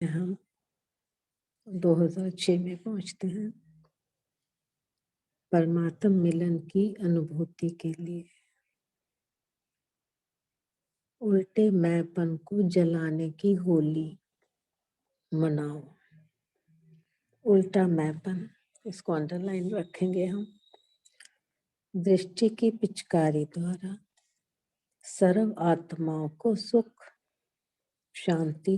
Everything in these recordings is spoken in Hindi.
हम 2006 में पहुंचते हैं परमात्म मिलन की अनुभूति के लिए। उल्टे मैंपन को जलाने की होली मनाओ। उल्टा मैंपन, इसको अंडरलाइन रखेंगे हम। दृष्टि की पिचकारी द्वारा सर्व आत्माओं को सुख, शांति,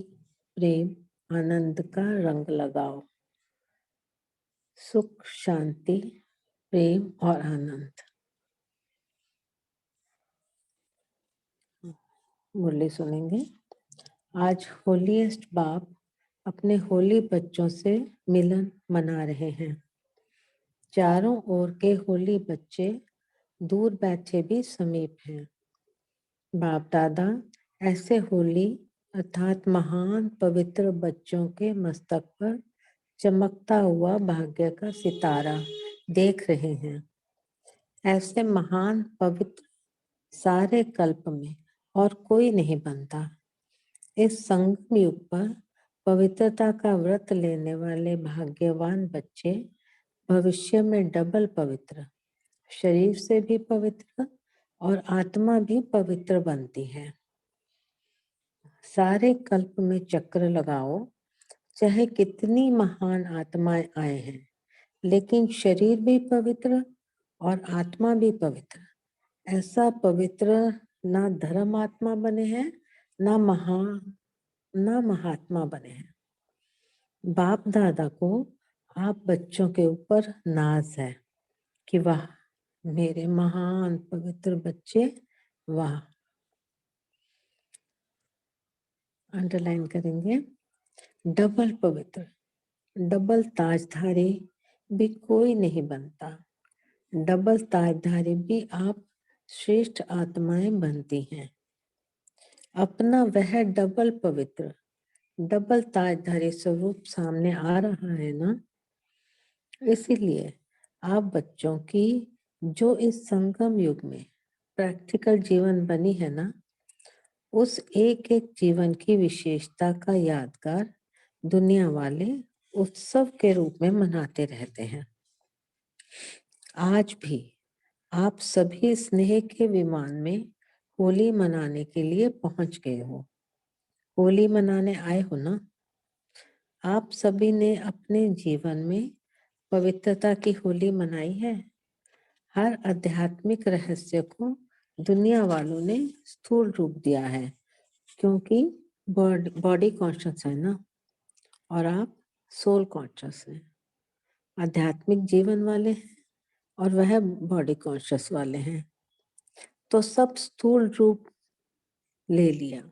प्रेम, आनंद का रंग लगाओ। सुख, शांति, प्रेम और आनंद। मुरली सुनेंगे। आज होलीएस्ट बाप अपने होली बच्चों से मिलन मना रहे हैं। चारों ओर के होली बच्चे दूर बैठे भी समीप हैं। बाप दादा ऐसे होली अर्थात महान पवित्र बच्चों के मस्तक पर चमकता हुआ भाग्य का सितारा देख रहे हैं। ऐसे महान पवित्र सारे कल्प में और कोई नहीं बनता। इस संगम युग पर पवित्रता का व्रत लेने वाले भाग्यवान बच्चे भविष्य में डबल पवित्र, शरीर से भी पवित्र और आत्मा भी पवित्र बनती है। सारे कल्प में चक्र लगाओ, चाहे कितनी महान आत्माएं आए हैं, लेकिन शरीर भी पवित्र और आत्मा भी पवित्र। ऐसा पवित्र ना धर्म आत्मा बने हैं, ना महात्मा बने हैं। बाप दादा को आप बच्चों के ऊपर नाज है कि वाह मेरे महान पवित्र बच्चे, वाह। अंडरलाइन करेंगे। डबल पवित्र, डबल ताजधारी भी कोई नहीं बनता। डबल ताजधारी भी आप श्रेष्ठ आत्माएं बनती हैं। अपना वह डबल पवित्र, डबल ताजधारी स्वरूप सामने आ रहा है ना। इसीलिए आप बच्चों की जो इस संगम युग में प्रैक्टिकल जीवन बनी है ना, उस एक एक जीवन की विशेषता का यादगार दुनिया वाले उत्सव के रूप में मनाते रहते हैं। आज भी आप सभी स्नेह के विमान में होली मनाने के लिए पहुंच गए हो। होली मनाने आए हो ना। आप सभी ने अपने जीवन में पवित्रता की होली मनाई है। हर आध्यात्मिक रहस्य को दुनिया वालों ने स्थूल रूप दिया है, क्योंकि बॉडी कॉन्शियस है ना, और आप सोल कॉन्शियस हैं। आध्यात्मिक जीवन वाले हैं और वह बॉडी कॉन्शियस वाले हैं, तो सब स्थूल रूप ले लिया।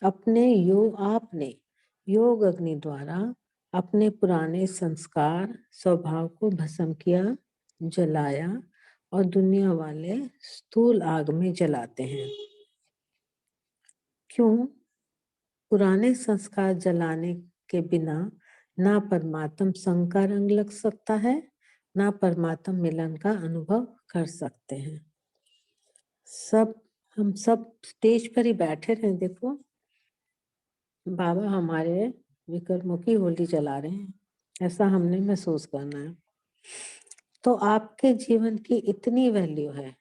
आपने योग अग्नि द्वारा अपने पुराने संस्कार स्वभाव को भस्म किया, जलाया, और दुनिया वाले स्थूल आग में जलाते हैं। क्यों? पुराने संस्कार जलाने के बिना ना परमात्म संग का रंग लग सकता है, ना परमात्म मिलन का अनुभव कर सकते हैं। हम सब स्टेज पर ही बैठे रहे, देखो बाबा हमारे विकर्मों की होली जला रहे हैं, ऐसा हमने महसूस करना है। तो आपके जीवन की इतनी वैल्यू है,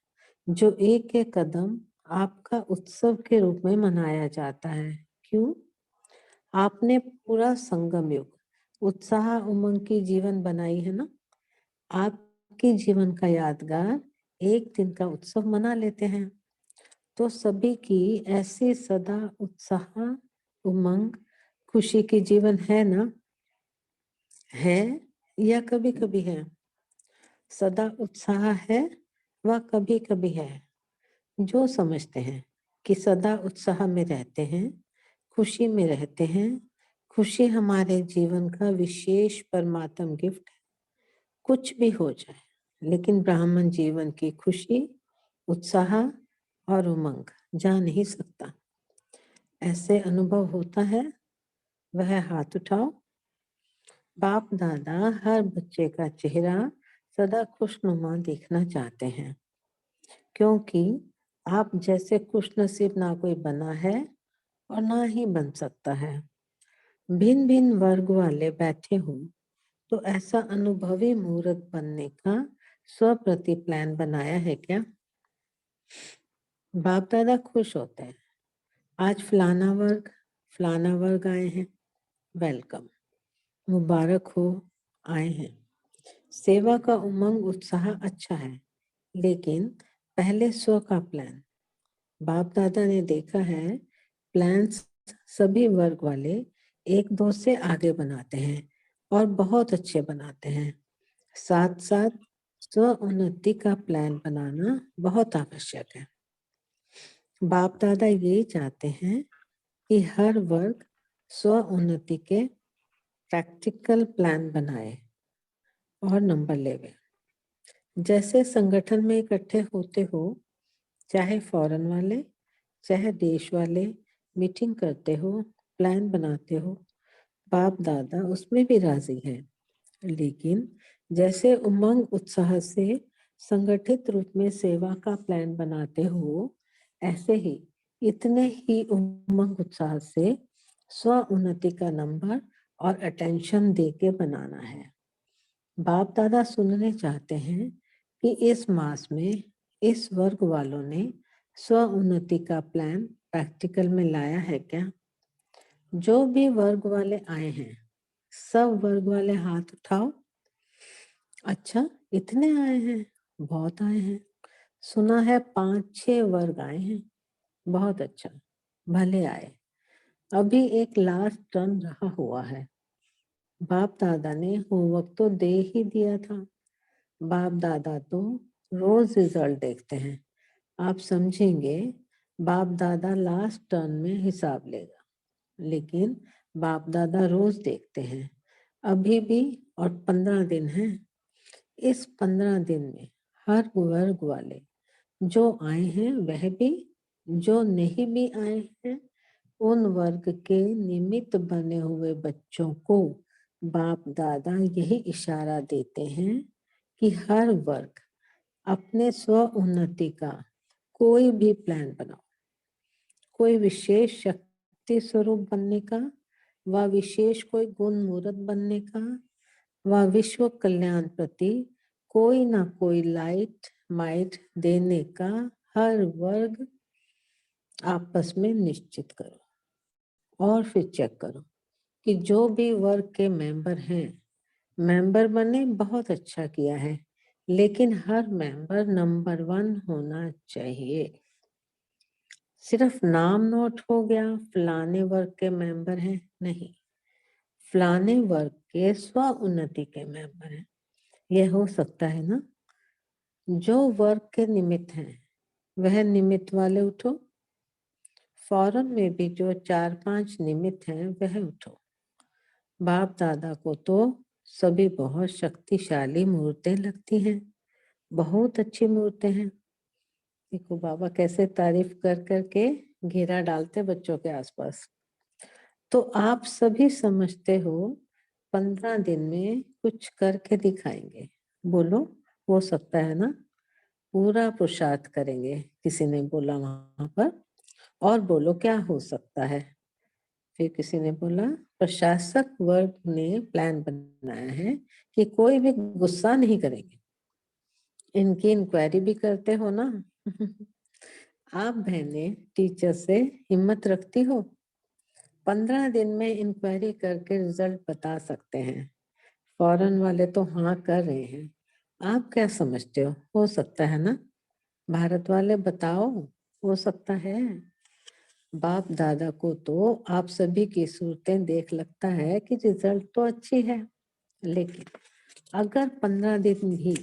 जो एक एक कदम आपका उत्सव के रूप में मनाया जाता है। क्यों? आपने पूरा संगम युग उत्साह उमंग की जीवन बनाई है ना। आपके जीवन का यादगार एक दिन का उत्सव मना लेते हैं। तो सभी की ऐसे सदा उत्साह उमंग खुशी की जीवन है ना, है या कभी कभी है? सदा उत्साह है व कभी कभी है। जो समझते हैं कि सदा उत्साह में रहते हैं, खुशी में रहते हैं, खुशी हमारे जीवन का विशेष परमात्म गिफ्ट है। कुछ भी हो जाए, लेकिन ब्राह्मण जीवन की खुशी, उत्साह और उमंग जा नहीं सकता। ऐसे अनुभव होता है? वह हाथ उठाओ। बाप दादा हर बच्चे का चेहरा सदा खुशनुमा देखना चाहते हैं, क्योंकि आप जैसे खुश नसीब ना कोई बना है और ना ही बन सकता है। भिन्न भिन्न वर्ग वाले बैठे हों तो ऐसा अनुभवी मुहूर्त बनने का स्वप्रति प्लान बनाया है क्या? बाप दादा खुश होते हैं, आज फलाना वर्ग आए हैं, वेलकम, मुबारक हो, आए हैं। सेवा का उमंग उत्साह अच्छा है, लेकिन पहले स्व का प्लान। बाप दादा ने देखा है, प्लान्स सभी वर्ग वाले एक दो से आगे बनाते हैं और बहुत अच्छे बनाते हैं। साथ साथ स्व उन्नति का प्लान बनाना बहुत आवश्यक है। बाप दादा ये चाहते हैं कि हर वर्ग स्व उन्नति के प्रैक्टिकल प्लान बनाए और नंबर लेवे। जैसे संगठन में इकट्ठे होते हो, चाहे फॉरेन वाले चाहे देश वाले, मीटिंग करते हो, प्लान बनाते हो, बाप दादा उसमें भी राजी है। लेकिन जैसे उमंग उत्साह से संगठित रूप में सेवा का प्लान बनाते हो, ऐसे ही इतने ही उमंग उत्साह से स्व उन्नति का नंबर और अटेंशन दे के बनाना है। बाप दादा सुनने चाहते हैं कि इस मास में इस वर्ग वालों ने स्व उन्नति का प्लान प्रैक्टिकल में लाया है क्या? जो भी वर्ग वाले आए हैं, सब वर्ग वाले हाथ उठाओ। अच्छा, इतने आए हैं, बहुत आए हैं। सुना है 5-6 वर्ग आए हैं, बहुत अच्छा, भले आए। अभी एक लास्ट टर्न रहा हुआ है। बाप दादा ने होमवर्क तो दे ही दिया था। बाप दादा तो रोज रिजल्ट देखते हैं। आप समझेंगे, बाप दादा लास्ट टर्न में हिसाब लेगा, लेकिन बाप दादा रोज देखते हैं। अभी भी और 15 दिन हैं। इस 15 दिन में हर वर्ग वाले जो आए हैं वह भी, जो नहीं भी आए हैं, उन वर्ग के निमित्त बने हुए बच्चों को बाप दादा यही इशारा देते हैं कि हर वर्ग अपने स्व उन्नति का कोई भी प्लान बनाओ, कोई विशेष शक्ति स्वरूप बनने का, व विशेष कोई गुण मूर्त बनने का, व विश्व कल्याण प्रति कोई ना कोई लाइट माइट देने का हर वर्ग आपस में निश्चित करो और फिर चेक करो कि जो भी वर्ग के मेंबर हैं, मेंबर बने, बहुत अच्छा किया है, लेकिन हर मेंबर नंबर 1 होना चाहिए। सिर्फ नाम नोट हो गया फलाने वर्ग के मेंबर हैं, नहीं, फलाने वर्ग के स्व उन्नति के मेंबर हैं। यह हो सकता है ना? जो वर्ग के निमित्त हैं वह निमित्त वाले उठो। फॉरन में भी जो 4-5 निमित्त हैं वह उठो। बाप दादा को तो सभी बहुत शक्तिशाली मूर्तें लगती हैं, बहुत अच्छी मूर्तें हैं। देखो बाबा कैसे तारीफ कर करके घेरा डालते बच्चों के आसपास। तो आप सभी समझते हो 15 दिन में कुछ करके दिखाएंगे। बोलो, हो सकता है ना? पूरा पुरुषार्थ करेंगे, किसी ने बोला वहां पर। और बोलो क्या हो सकता है? फिर किसी ने बोला प्रशासक वर्ग ने प्लान बनाया है कि कोई भी गुस्सा नहीं करेंगे। इनकी इंक्वायरी भी करते हो ना? आप बहने टीचर से हिम्मत रखती हो? 15 दिन में इंक्वायरी करके रिजल्ट बता सकते हैं। फॉरेन वाले तो हाँ कर रहे हैं। आप क्या समझते हो सकता है ना? भारत वाले बताओ, हो सकता है? बाप दादा को तो आप सभी की सूरतें देख लगता है कि रिजल्ट तो अच्छी है, लेकिन अगर 15 दिन भी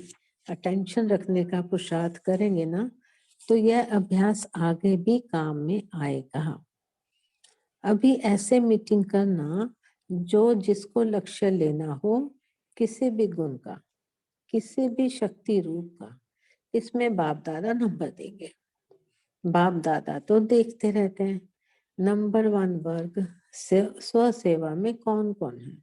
अटेंशन रखने का पुरुषार्थ करेंगे ना, तो यह अभ्यास आगे भी काम में आएगा। अभी ऐसे मीटिंग करना जो जिसको लक्ष्य लेना हो, किसी भी गुण का, किसी भी शक्ति रूप का, इसमें बाप दादा नंबर देंगे। बाप दादा तो देखते रहते हैं नंबर 1 वर्ग स्व सेवा में कौन कौन है,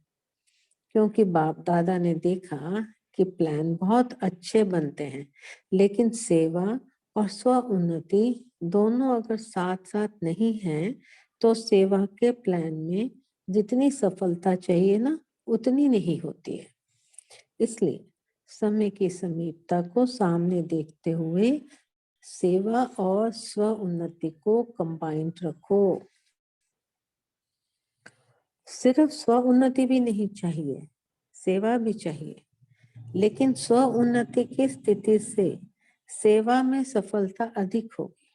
क्योंकि बाप दादा ने देखा कि प्लान बहुत अच्छे बनते हैं, लेकिन सेवा और स्व उन्नति दोनों अगर साथ साथ नहीं है तो सेवा के प्लान में जितनी सफलता चाहिए ना उतनी नहीं होती है। इसलिए समय की समीपता को सामने देखते हुए सेवा और स्व उन्नति को कंबाइंड रखो। सिर्फ स्व उन्नति भी नहीं चाहिए, सेवा भी चाहिए, लेकिन स्व उन्नति की स्थिति से सेवा में सफलता अधिक होगी।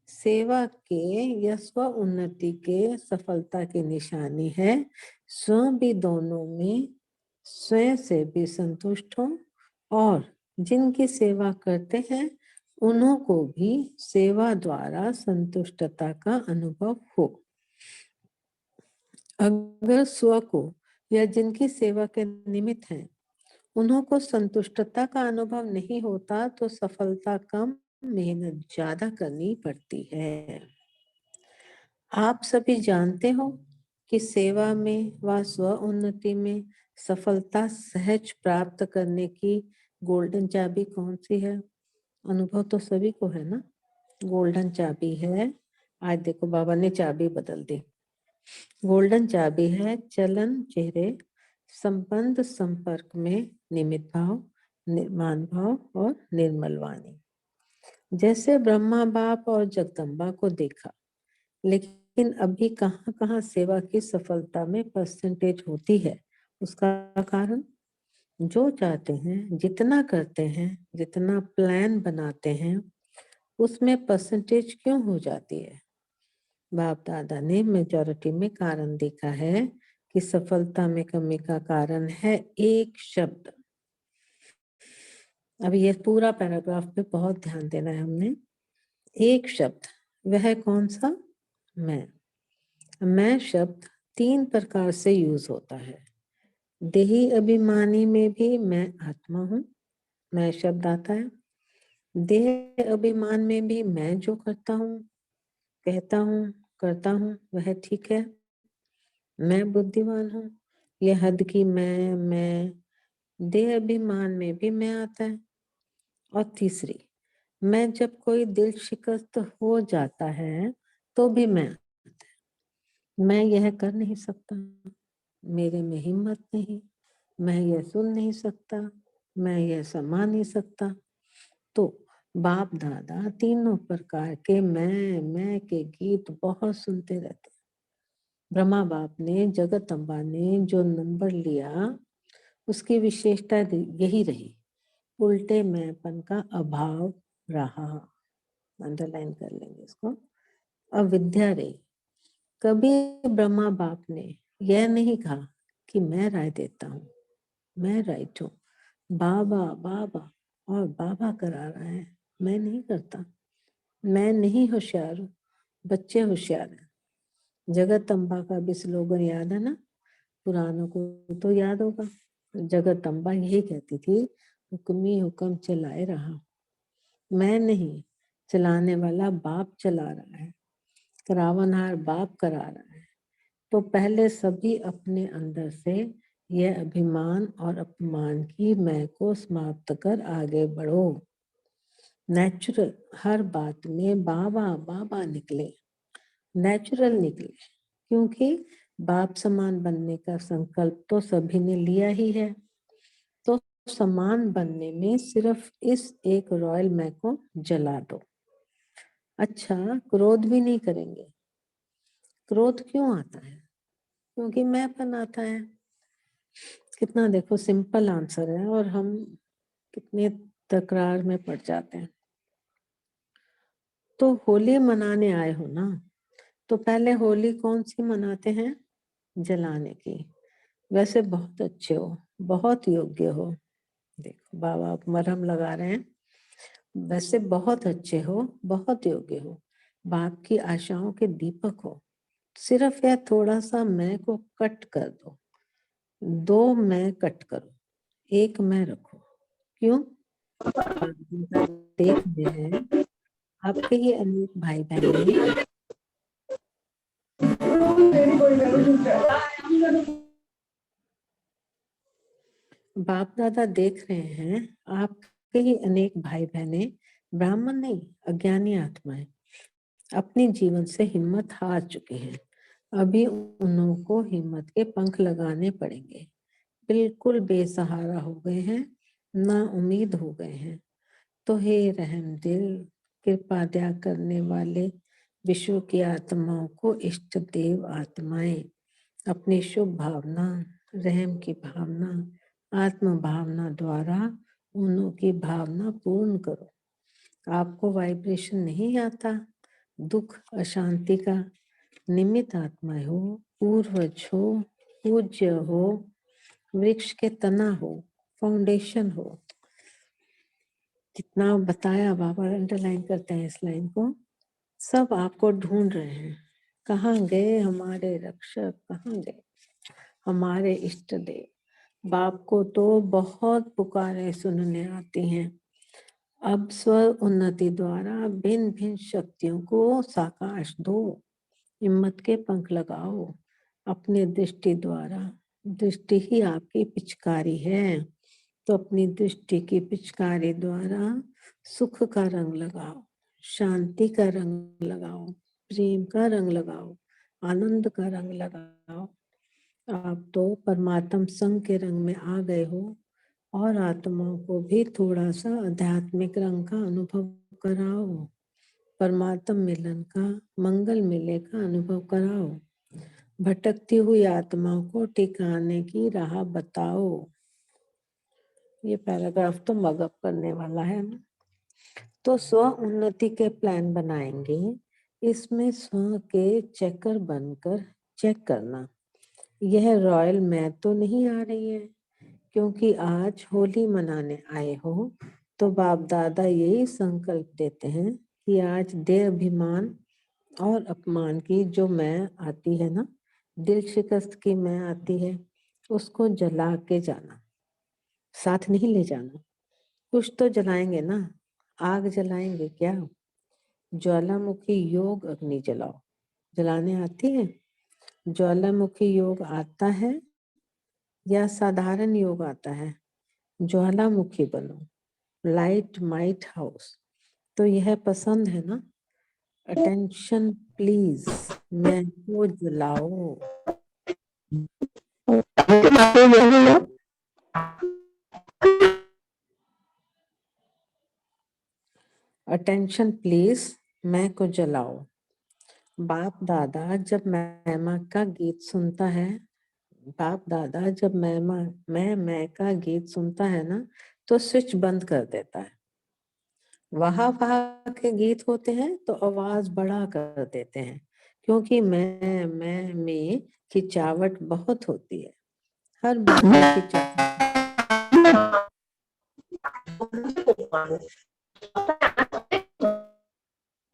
सेवा के या स्व उन्नति के सफलता की निशानी है स्वयं भी दोनों में स्वयं से भी संतुष्ट हो और जिनकी सेवा करते हैं उन्हों को भी सेवा द्वारा संतुष्टता का अनुभव हो। अगर स्व को या जिनकी सेवा के निमित्त हैं उन्हों को संतुष्टता का अनुभव नहीं होता तो सफलता कम, मेहनत ज्यादा करनी पड़ती है। आप सभी जानते हो कि सेवा में व स्व उन्नति में सफलता सहज प्राप्त करने की गोल्डन चाबी कौन सी है? अनुभव तो सभी को है ना। गोल्डन चाबी है, आज देखो बाबा ने चाबी बदल दी। गोल्डन चाबी है चलन, चेहरे, संबंध, संपर्क में निमित्त भाव, निर्माण भाव और निर्मल वाणी। जैसे ब्रह्मा बाप और जगदम्बा को देखा, लेकिन अभी कहाँ कहाँ सेवा की सफलता में परसेंटेज होती है। उसका कारण जो चाहते हैं, जितना करते हैं, जितना प्लान बनाते हैं, उसमें परसेंटेज क्यों हो जाती है? बाप दादा ने मेजॉरिटी में कारण देखा है कि सफलता में कमी का कारण है एक शब्द। अब ये पूरा पैराग्राफ पे बहुत ध्यान देना है हमने। एक शब्द, वह कौन सा? मैं शब्द 3 प्रकार से यूज होता है। देही अभिमानी में भी मैं आत्मा हूँ, मैं शब्द आता है। देह अभिमान में भी मैं जो करता हूँ, कहता हूँ, करता हूँ वह ठीक है, मैं बुद्धिमान हूँ। यह हद की मैं देह अभिमान में भी मैं आता है। और तीसरी, मैं जब कोई दिल शिकस्त हो जाता है तो भी मैं यह कर नहीं सकता, मेरे में हिम्मत नहीं, मैं यह सुन नहीं सकता, मैं यह समा नहीं सकता। तो बाप दादा तीनों प्रकार के मैं के गीत बहुत सुनते रहते। ब्रह्मा बाप ने, जगत अम्बा ने जो नंबर लिया उसकी विशेषता यही रही, उल्टे मैंपन का अभाव रहा। अंडरलाइन कर लेंगे इसको। अविद्या रही। कभी ब्रह्मा बाप ने यह नहीं कहा कि मैं राय देता हूँ, मैं राइट हूँ, बाबा बाबा और बाबा करा रहा है, मैं नहीं करता, मैं नहीं होशियार हूँ, बच्चे होशियार हैं। जगत अम्बा का भी स्लोगन याद है ना, पुरानों को तो याद होगा। जगत अम्बा यही कहती थी, हुक्मी हुक्म चलाए रहा, मैं नहीं, चलाने वाला बाप चला रहा है, करावनहार बाप करा रहा है। तो पहले सभी अपने अंदर से यह अभिमान और अपमान की मैं को समाप्त कर आगे बढ़ो। नेचुरल हर बात में बाबा बाबा निकले, नेचुरल निकले, क्योंकि बाप समान बनने का संकल्प तो सभी ने लिया ही है। तो समान बनने में सिर्फ इस एक रॉयल मैं को जला दो। अच्छा, क्रोध भी नहीं करेंगे। क्रोध क्यों आता है? क्योंकि मैंपन आता है। कितना देखो सिंपल आंसर है और हम कितने तकरार में पड़ जाते हैं। तो होली मनाने आए हो ना, तो पहले होली कौन सी मनाते हैं? जलाने की। वैसे बहुत अच्छे हो, बहुत योग्य हो। देखो बाबा मरहम लगा रहे हैं। वैसे बहुत अच्छे हो, बहुत योग्य हो, बाप की आशाओं के दीपक हो। सिर्फ यह थोड़ा सा मैं को कट कर दो, 2 मैं कट करो, 1 मैं रखो। क्यों? आप देख रहे हैं आपके ही अनेक भाई बहने बाप दादा देख रहे हैं आपके ही अनेक भाई बहने ब्राह्मण नहीं, अज्ञानी आत्माएं अपनी जीवन से हिम्मत हार चुके हैं। अभी उनको हिम्मत के पंख लगाने पड़ेंगे। बिल्कुल बेसहारा हो गए हैं, ना उम्मीद हो गए हैं। तो हे रहम दिल, कृपा दया करने वाले विश्व की आत्माओं को इष्ट देव आत्माएं अपनी शुभ भावना, रहम की भावना, आत्म भावना द्वारा उन्हों की भावना पूर्ण करो। आपको वाइब्रेशन नहीं आता, दुख अशांति का निमित्त आत्मा हो, पूर्वज हो, पूज्य हो, वृक्ष के तना हो, फाउंडेशन हो। जितना बताया बाबा अंडरलाइन करते हैं इस लाइन को, सब आपको ढूंढ रहे हैं। कहाँ गए हमारे रक्षक, कहाँ गए हमारे इष्ट देव। बाप को तो बहुत पुकारे सुनने आती हैं। अब स्व उन्नति द्वारा भिन्न भिन्न शक्तियों को साकाश दो, हिम्मत के पंख लगाओ अपने दृष्टि द्वारा। दृष्टि ही आपकी पिचकारी है, तो अपनी दृष्टि की पिचकारी द्वारा सुख का रंग लगाओ, शांति का रंग लगाओ, प्रेम का रंग लगाओ, आनंद का रंग लगाओ। आप तो परमात्म संग के रंग में आ गए हो, और आत्माओं को भी थोड़ा सा आध्यात्मिक रंग का अनुभव कराओ। परमात्म मिलन का, मंगल मिले का अनुभव कराओ। भटकती हुई आत्माओं को टिकाने की राह बताओ। ये पैराग्राफ तो मगअप करने वाला है ना। तो स्व उन्नति के प्लान बनाएंगे, इसमें स्व के चेकर बनकर चेक करना, यह रॉयल मैं तो नहीं आ रही है। क्योंकि आज होली मनाने आए हो, तो बाप दादा यही संकल्प देते हैं कि आज देह अभिमान और अपमान की जो मैं आती है ना, दिल शिकस्त की मैं आती है, उसको जला के जाना, साथ नहीं ले जाना। कुछ तो जलाएंगे ना, आग जलाएंगे क्या? ज्वालामुखी योग अग्नि जलाओ। जलाने आती है? ज्वालामुखी योग आता है या साधारण योग आता है? ज्वालामुखी बनो, लाइट माइट हाउस। तो यह पसंद है ना? अटेंशन प्लीज, मैं को जलाओ। अटेंशन प्लीज, मैं को जलाओ। बाप दादा जब महिमा का गीत सुनता है, बाप दादा जब मैं का गीत सुनता है ना, तो स्विच बंद कर देता है। वहां के गीत होते हैं तो आवाज बढ़ा कर देते हैं, क्योंकि मैं में खिंचावट बहुत होती है। हर बात में खिंचावट।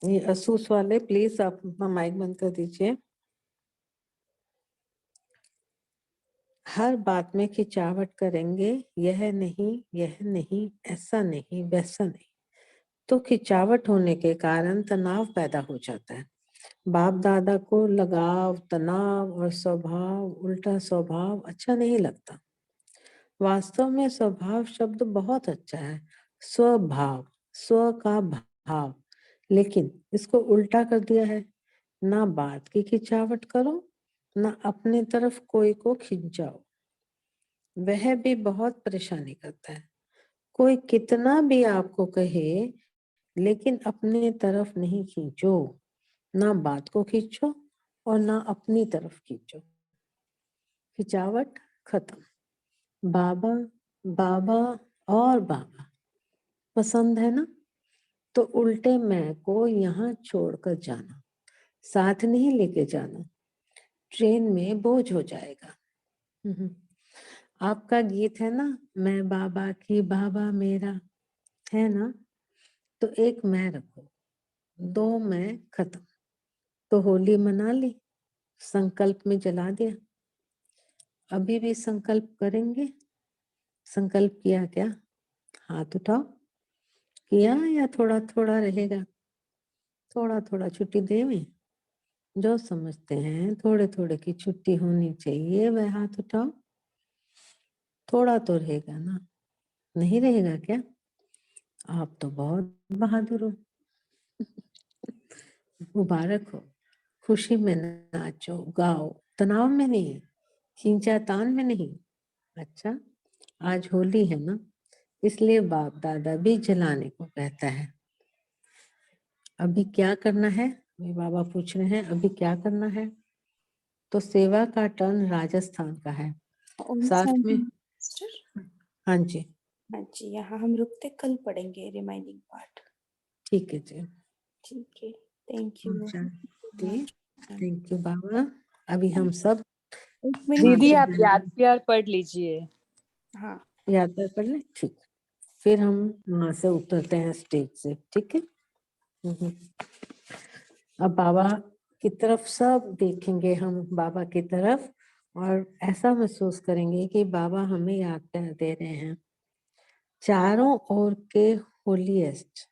ये असूस वाले प्लीज आप अपना माइक बंद कर दीजिए। हर बात में खिंचावट करेंगे, यह नहीं, ऐसा नहीं, वैसा नहीं। तो खिंचावट होने के कारण तनाव पैदा हो जाता है। बाप दादा को लगाव, तनाव और स्वभाव, उल्टा स्वभाव अच्छा नहीं लगता। वास्तव में स्वभाव शब्द बहुत अच्छा है। स्वभाव, स्व का भाव, लेकिन इसको उल्टा कर दिया है। ना बात की खिंचावट करो, ना अपने तरफ कोई को खिंचाओ, वह भी बहुत परेशानी करता है। कोई कितना भी आपको कहे, लेकिन अपने तरफ नहीं खींचो। ना बात को खींचो और ना अपनी तरफ खींचो। खिंचावट खत्म। बाबा बाबा और बाबा पसंद है ना, तो उल्टे मैं को यहाँ छोड़कर जाना, साथ नहीं लेके जाना, ट्रेन में बोझ हो जाएगा। आपका गीत है ना, मैं बाबा की बाबा मेरा, है ना? तो एक मैं रखो, दो मैं खत्म। तो होली मना ली, संकल्प में जला दिया। अभी भी संकल्प करेंगे? संकल्प किया क्या? हाथ उठाओ। किया या थोड़ा थोड़ा रहेगा? थोड़ा थोड़ा छुट्टी देवे। जो समझते हैं थोड़े थोड़े की छुट्टी होनी चाहिए, वह हाथ उठाओ। थोड़ा तो रहेगा ना, नहीं रहेगा क्या? आप तो बहुत बहादुर हो। मुबारक हो, खुशी में नाचो, गाओ, तनाव में नहीं, खींचातान में नहीं। अच्छा, आज होली है ना, इसलिए बाप दादा भी जलाने को कहता है। अभी क्या करना है, मेरे बाबा पूछ रहे हैं, अभी क्या करना है? तो सेवा का टर्न राजस्थान का है। साथ में सिस्टर, हाँ जी, हाँ जी, यहाँ हम रुकते, कल पढ़ेंगे रिमाइंडिंग पार्ट। ठीक है जी। ठीक है, थैंक यू। थैंक यू बाबा। अभी हम सब दीदी आप याद प्यार पढ़ लीजिए। हाँ, याद कर लें, ठीक। फिर हम वहां से उतरते हैं स्टेज से, ठीक है। अब बाबा की तरफ सब देखेंगे हम, बाबा की तरफ, और ऐसा महसूस करेंगे कि बाबा हमें याद प्यार दे रहे हैं। चारों ओर के होलीएस्ट,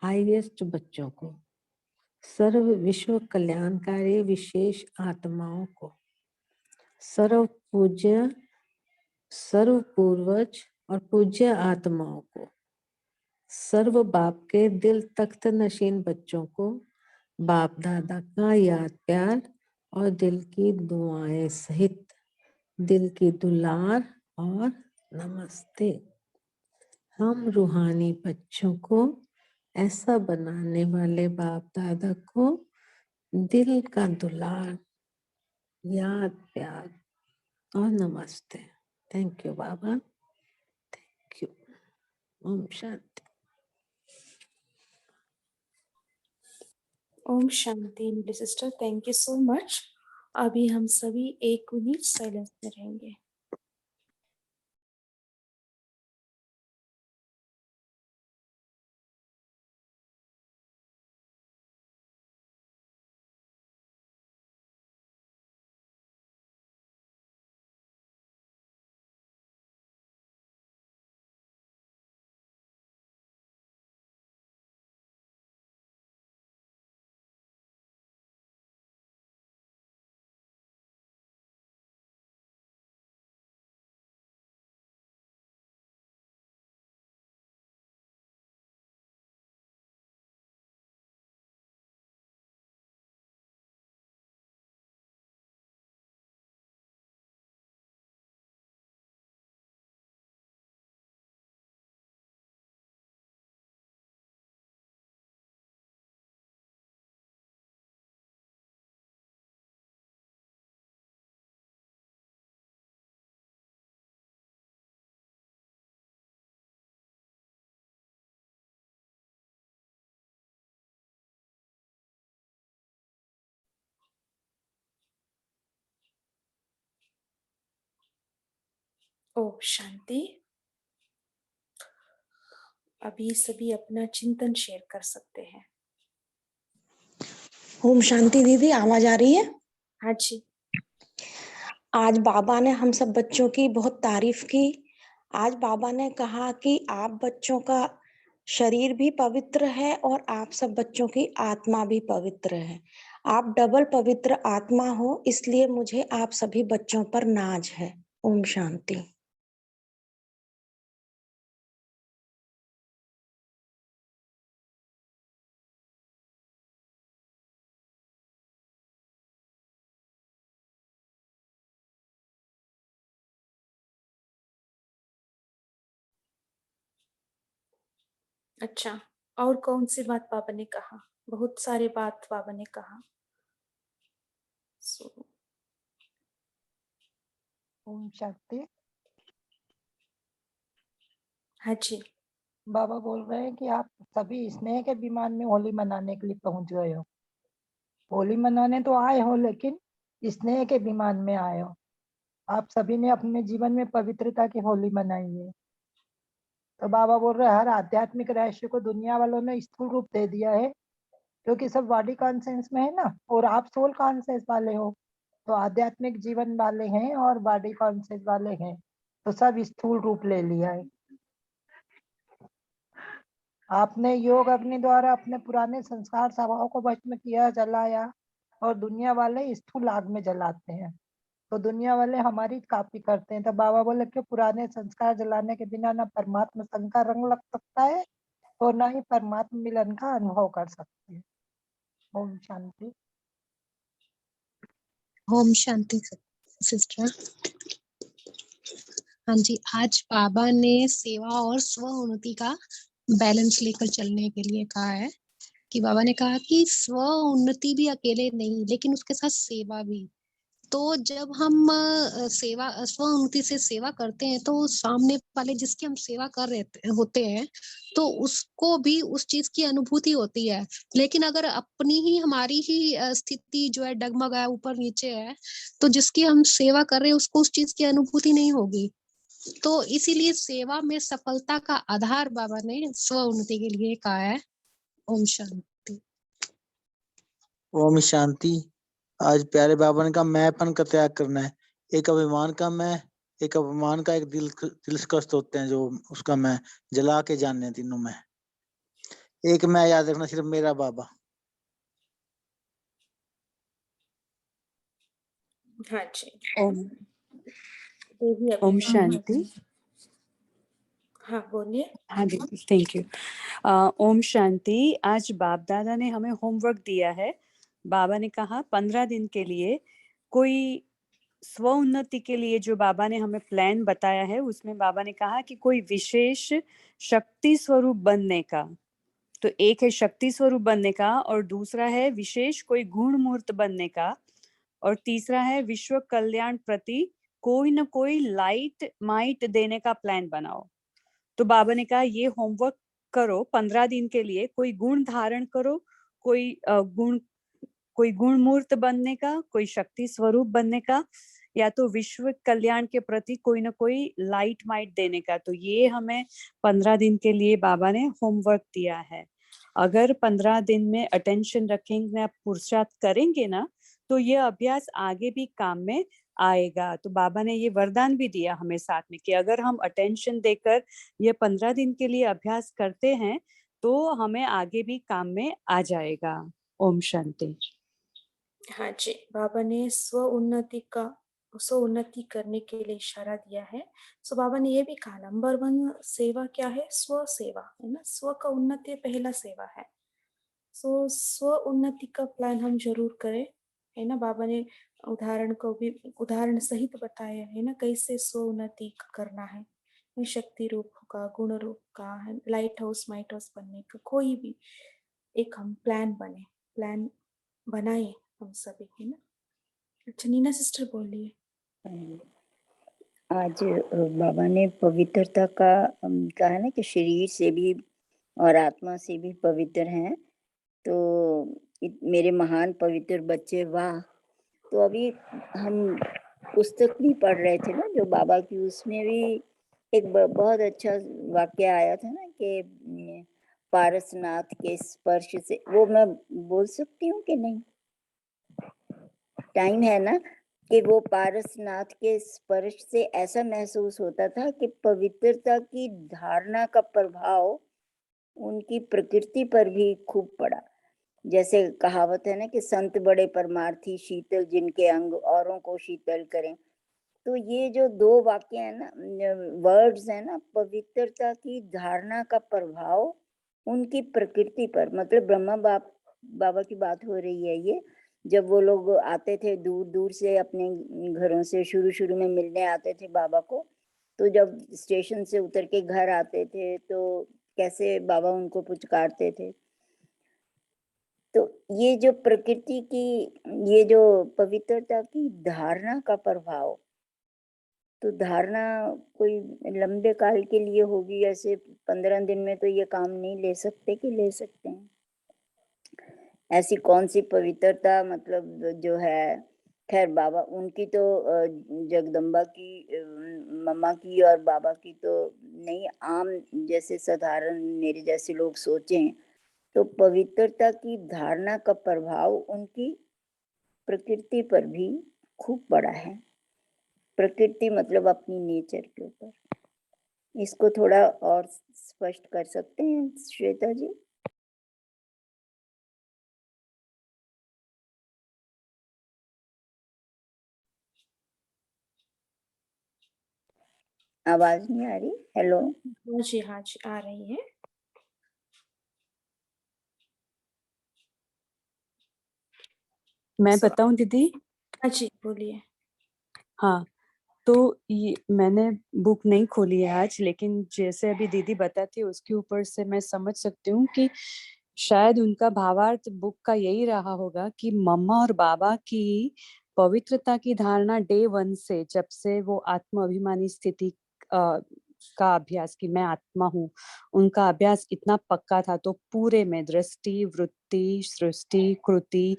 हाईएस्ट बच्चों को, सर्व विश्व कल्याणकारी विशेष आत्माओं को, सर्व पूज्य, सर्व पूर्वज और पूज्य आत्माओं को, सर्व बाप के दिल तख्त नशीन बच्चों को बाप दादा का याद प्यार और दिल की दुआएं सहित दिल की दुलार और नमस्ते। हम रूहानी बच्चों को ऐसा बनाने वाले बाप दादा को दिल का दुलार, याद प्यार और नमस्ते। थैंक यू बाबा, थैंक यू। ओम शांति। ओम शांति। मेरी sister, thank you so much. अभी हम सभी 1 मिनट साइलेंस में रहेंगे। ओम शांति। अभी सभी अपना चिंतन शेयर कर सकते हैं। ओम शांति। दीदी आवाज आ रही है? हाँ जी। आज बाबा ने हम सब बच्चों की बहुत तारीफ की। आज बाबा ने कहा कि आप बच्चों का शरीर भी पवित्र है और आप सब बच्चों की आत्मा भी पवित्र है। आप डबल पवित्र आत्मा हो, इसलिए मुझे आप सभी बच्चों पर नाज है। ओम शांति। अच्छा, और कौन सी बात बाबा ने कहा? बहुत सारी बात बाबा ने कहा। ओम शांति। हाँ जी। बाबा बोल रहे हैं कि आप सभी स्नेह के विमान में होली मनाने के लिए पहुंच गए हो। होली मनाने तो आए हो, लेकिन स्नेह के विमान में आए हो। आप सभी ने अपने जीवन में पवित्रता की होली मनाई है। तो बाबा बोल रहे हैं हर आध्यात्मिक रहस्य को दुनिया वालों ने स्थूल रूप दे दिया है, क्योंकि सब बॉडी कॉन्शियस में है ना, और आप सोल कॉन्शियस वाले हो। तो आध्यात्मिक जीवन वाले हैं और बॉडी कॉन्शियस वाले हैं, तो सब स्थूल रूप ले लिया है। आपने योग अग्नि द्वारा अपने पुराने संस्कार स्वभाव को भस्म किया, जलाया, और दुनिया वाले स्थूल आग में जलाते हैं। तो दुनिया वाले हमारी कॉपी करते हैं। तो बाबा बोले कि पुराने संस्कार जलाने के बिना ना परमात्मा संग का रंग लग सकता है और ना ही परमात्मा मिलन का अनुभव कर सकते हैं। ओम शांति। ओम शांति सिस्टर। हाँ जी, आज बाबा ने सेवा और स्व उन्नति का बैलेंस लेकर चलने के लिए कहा है कि बाबा ने कहा कि स्व उन्नति भी अकेले नहीं, लेकिन उसके साथ सेवा भी। तो जब हम स्व उन्नति से सेवा करते हैं तो सामने वाले जिसकी हम सेवा कर रहे होते हैं तो उसको भी उस चीज की अनुभूति होती है। लेकिन अगर अपनी ही हमारी ही स्थिति जो है डगमग है, ऊपर नीचे है, तो जिसकी हम सेवा कर रहे हैं उसको उस चीज की अनुभूति नहीं होगी। तो इसीलिए सेवा में सफलता का आधार बाबा ने स्व उन्नति के लिए कहा है। ओम शांति। ओम शांति। आज प्यारे बाबा ने कहा मैंपन का त्याग करना है। एक अभिमान का मैं, एक अपमान का, एक दिलकश होते हैं जो उसका मैं जला के जानने तीनों में। एक मैं याद रखना, सिर्फ मेरा बाबा। हाँ जी। ओम देवी ओम अभिमान। शांति। हाँ बोलिए। हाँ जी, थैंक यू। ओम शांति। आज बाप दादा ने हमें होमवर्क दिया है। बाबा ने कहा 15 दिन के लिए कोई स्व उन्नति के लिए जो बाबा ने हमें प्लान बताया है, उसमें बाबा ने कहा कि कोई विशेष शक्ति स्वरूप बनने का। तो एक है शक्ति स्वरूप बनने का, और दूसरा है विशेष कोई गुण मूर्त बनने का, और तीसरा है विश्व कल्याण प्रति कोई न कोई लाइट माइट देने का प्लान बनाओ। तो बाबा ने कहा ये होमवर्क करो 15 दिन के लिए। कोई गुण धारण करो, कोई गुण मूर्त बनने का, कोई शक्ति स्वरूप बनने का, या तो विश्व कल्याण के प्रति कोई ना कोई लाइट माइट देने का। तो ये हमें 15 दिन के लिए बाबा ने होमवर्क दिया है। अगर 15 दिन में अटेंशन रखेंगे, पुरुषार्थ करेंगे ना, तो ये अभ्यास आगे भी काम में आएगा। तो बाबा ने ये वरदान भी दिया हमें साथ में कि अगर हम अटेंशन देकर ये 15 दिन के लिए अभ्यास करते हैं तो हमें आगे भी काम में आ जाएगा। ओम शांति। हाँ जी, बाबा ने स्व उन्नति करने के लिए इशारा दिया है। सो बाबा ने ये भी कहा नंबर 1 सेवा क्या है? स्व सेवा है ना। स्व का उन्नति पहला सेवा है। सो स्व उन्नति का प्लान हम जरूर करें, है ना। बाबा ने उदाहरण सहित बताया है ना, कैसे स्व उन्नति करना है। शक्ति रूप का, गुण रूप का, लाइट हाउस माइट हाउस बनने का, कोई भी एक हम प्लान बनाए हम सभी, है ना। अच्छा, नीना सिस्टर बोलिए। आज बाबा ने पवित्रता का कहा है ना कि शरीर से भी और आत्मा से भी पवित्र हैं। तो मेरे महान पवित्र बच्चे, वाह। तो अभी हम पुस्तक भी पढ़ रहे थे ना जो बाबा की, उसमें भी एक बहुत अच्छा वाक्य आया था ना कि पारसनाथ के स्पर्श से, वो मैं बोल सकती हूँ कि नहीं? टाइम है ना? कि वो पारसनाथ के स्पर्श से ऐसा महसूस होता था कि पवित्रता की धारणा का प्रभाव उनकी प्रकृति पर भी खूब पड़ा। जैसे कहावत है ना कि संत बड़े परमार्थी, शीतल जिनके अंग औरों को शीतल करें। तो ये जो 2 वाक्य है ना, वर्ड्स है ना, पवित्रता की धारणा का प्रभाव उनकी प्रकृति पर, मतलब ब्रह्मा बाबा की बात हो रही है ये। जब वो लोग आते थे दूर दूर से अपने घरों से, शुरू में मिलने आते थे बाबा को, तो जब स्टेशन से उतर के घर आते थे तो कैसे बाबा उनको पुचकारते थे। तो ये जो प्रकृति की, ये जो पवित्रता की धारणा का प्रभाव, तो धारणा कोई लंबे काल के लिए होगी, ऐसे 15 दिन में तो ये काम नहीं ले सकते कि ले सकते हैं। ऐसी कौन सी पवित्रता, मतलब जो है, खैर बाबा उनकी तो जगदम्बा की, मम्मा की और बाबा की तो नहीं, आम जैसे साधारण मेरे जैसे लोग सोचें तो पवित्रता की धारणा का प्रभाव उनकी प्रकृति पर भी खूब बड़ा है। प्रकृति मतलब अपनी नेचर के ऊपर। इसको थोड़ा और स्पष्ट कर सकते हैं श्वेता जी? आवाज नहीं आ रही? हेलो? हाँ जी आ रही है। मैं बताऊं दीदी? हाँ जी, बोलिए। हाँ, तो ये मैंने बुक नहीं खोली है आज, लेकिन जैसे अभी दीदी बताती है उसके ऊपर से मैं समझ सकती हूँ कि शायद उनका भावार्थ बुक का यही रहा होगा कि मम्मा और बाबा की पवित्रता की धारणा डे 1 से, जब से वो आत्म अभिमानी स्थिति का अभ्यास की मैं आत्मा हूँ, उनका अभ्यास इतना पक्का था, तो पूरे में दृष्टि, वृत्ति, सृष्टि, कृति,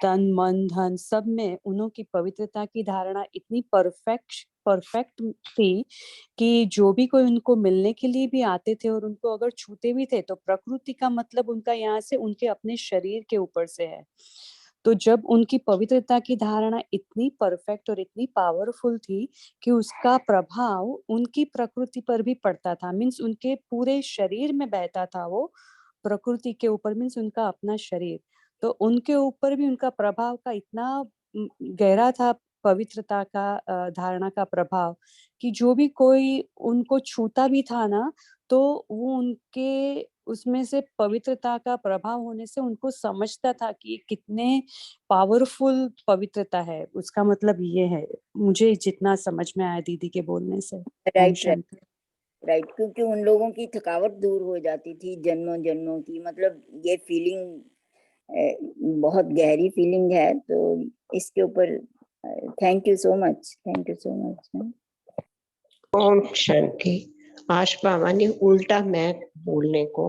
तन, मन, धन सब में उनकी पवित्रता की धारणा इतनी परफेक्ट थी कि जो भी कोई उनको मिलने के लिए भी आते थे और उनको अगर छूते भी थे तो प्रकृति का मतलब उनका यहाँ से उनके अपने शरीर के ऊपर से है। तो जब उनकी पवित्रता की धारणा इतनी परफेक्ट और इतनी पावरफुल थी कि उसका प्रभाव उनकी प्रकृति पर भी पड़ता था, मीन्स उनके पूरे शरीर में बहता था वो प्रकृति के ऊपर, मीन्स उनका अपना शरीर, तो उनके ऊपर भी उनका प्रभाव का इतना गहरा था पवित्रता का धारणा का प्रभाव कि जो भी कोई उनको छूता भी था ना, तो वो उनके उसमें से पवित्रता का प्रभाव होने से उनको समझता था कि कितने पावरफुल पवित्रता है। उसका मतलब ये है, मुझे जितना समझ में आया दीदी के बोलने से। ओम राइट शांति। राइट, क्योंकि उन लोगों की थकावट दूर हो जाती थी जन्मों जन्मों की, मतलब ये फीलिंग बहुत गहरी फीलिंग है। तो इसके ऊपर thank you so much, thank you so much. ओम शांति। आज बाबा ने उल्टा मैं बोलने को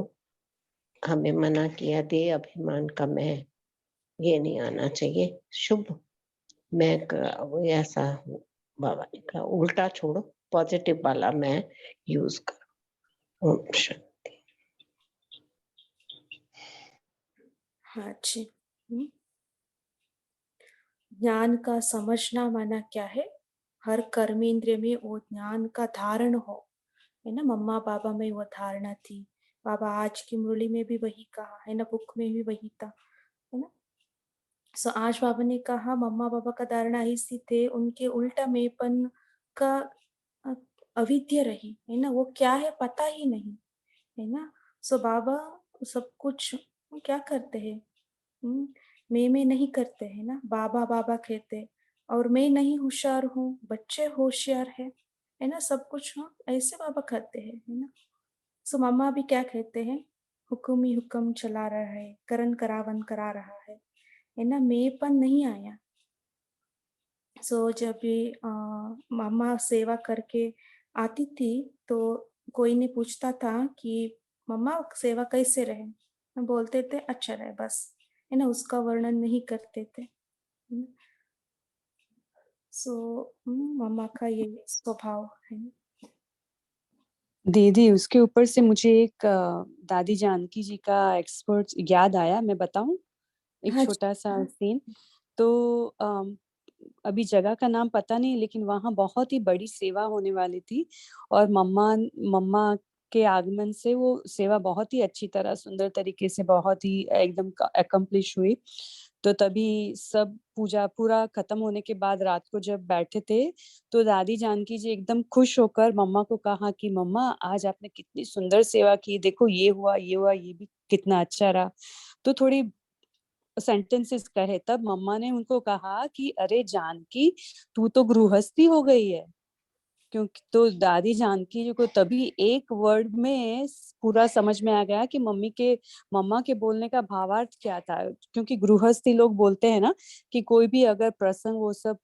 हमें मना किया, दे अभिमान का मैं ये नहीं आना चाहिए, शुभ मैं ऐसा हूँ। बाबा ने कहा उल्टा छोड़ो, पॉजिटिव वाला मैं यूज करो। ओम शांति। हाँ जी। ज्ञान का समझना माना क्या है? हर कर्मेंद्रिय में वो ज्ञान का धारण हो, है ना। मम्मा पापा में वो धारणा थी, बाबा आज की मुरली में भी वही कहा है ना, बुक में भी वही था, है ना। सो आज बाबा ने कहा मम्मा पापा का धारणा ऐसी थे, उनके उल्टा मेपन का अविद्या रही, है ना। वो क्या है पता ही नहीं, है ना। सो बाबा सब कुछ क्या करते हैं, मैं नहीं करते है ना, बाबा बाबा कहते, और मैं नहीं होशियार हूँ, बच्चे होशियार है ना, सब कुछ हाँ ऐसे बाबा कहते हैं, है ना। सो मम्मा भी क्या कहते हैं, हुक्म ही हुक्म चला रहा है, करण करावन करा रहा है ना, मेपन नहीं आया। सो जब भी मम्मा सेवा करके आती थी तो कोई ने पूछता था कि मम्मा सेवा कैसे रहे, हम बोलते थे अच्छा रहे बस, है ना, उसका वर्णन नहीं करते थे। सो मम्मा का ये स्वभाव है। दीदी उसके ऊपर से मुझे एक दादी जानकी जी का एक्सपर्ट याद आया, मैं बताऊं एक हाँ छोटा सा सीन। तो अभी जगह का नाम पता नहीं, लेकिन वहाँ बहुत ही बड़ी सेवा होने वाली थी और मम्मा मम्मा के आगमन से वो सेवा बहुत ही अच्छी तरह सुंदर तरीके से बहुत ही एकदम अकम्प्लिश हुई। तो तभी सब पूजा पूरा खत्म होने के बाद रात को जब बैठे थे तो दादी जानकी जी एकदम खुश होकर मम्मा को कहा कि मम्मा आज आपने कितनी सुंदर सेवा की, देखो ये हुआ ये हुआ, ये भी कितना अच्छा रहा। तो थोड़ी सेंटेंसेस कहे तब मम्मा ने उनको कहा कि अरे जानकी तू तो गृहस्थी हो गई है। क्योंकि तो दादी जानकी जी को तभी एक वर्ड में पूरा समझ में आ गया कि मम्मा के बोलने का भावार्थ क्या था। क्योंकि गृहस्थी लोग बोलते हैं ना कि कोई भी अगर प्रसंग वो सब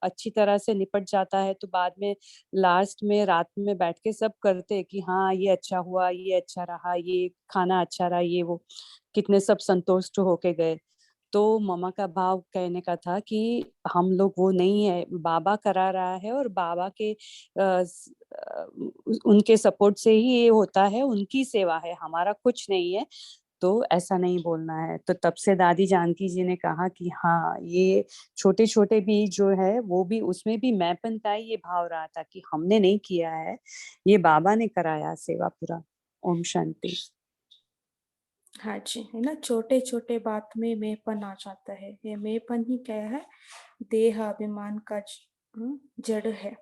अच्छी तरह से निपट जाता है तो बाद में लास्ट में रात में बैठ के सब करते हैं कि हाँ ये अच्छा हुआ, ये अच्छा रहा, ये खाना अच्छा रहा, ये वो कितने सब संतुष्ट होके गए। तो मम्मा का भाव कहने का था कि हम लोग वो नहीं है, बाबा करा रहा है और बाबा के उनके सपोर्ट से ही ये होता है, उनकी सेवा है, हमारा कुछ नहीं है। तो ऐसा नहीं बोलना है। तो तब से दादी जानकी जी ने कहा कि हाँ ये छोटे छोटे भी जो है वो भी उसमें भी मैंपन का ये भाव रहा था कि हमने नहीं किया है, ये बाबा ने कराया सेवा पूरा। ओम शांति। हाँ जी, है ना, छोटे छोटे बात में मेपन आ जाता है, ये मेपन ही क्या है, देह अभिमान का जड़ है।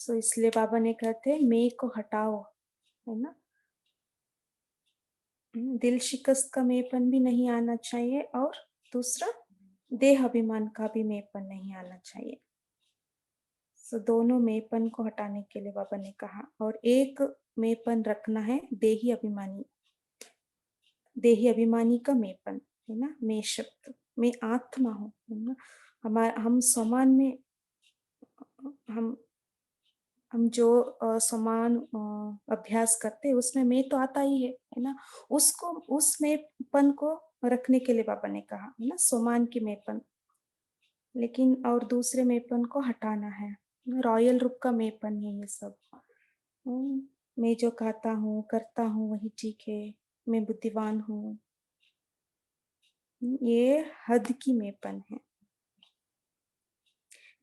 सो इसलिए बाबा ने कहते हैं मैं को हटाओ, है ना। दिल शिकस्त का मेपन भी नहीं आना चाहिए, और दूसरा देह अभिमान का भी मेपन नहीं आना चाहिए। सो दोनों मेपन को हटाने के लिए बाबा ने कहा, और एक मेपन रखना है, देही अभिमानी का मेपन, है ना। मैं शब्द, मैं आत्मा हूँ, है ना। हम समान में, हम जो समान अभ्यास करते हैं उसमें मैं तो आता ही है ना। उसको, उस मेपन को रखने के लिए बाबा ने कहा, है ना, समान की मेपन। लेकिन और दूसरे मेपन को हटाना है, रॉयल रूप का मेपन है ये सब। मैं जो कहता हूँ करता हूँ वही ठीक है, मैं बुद्धिमान हूँ, ये हद की मेपन है।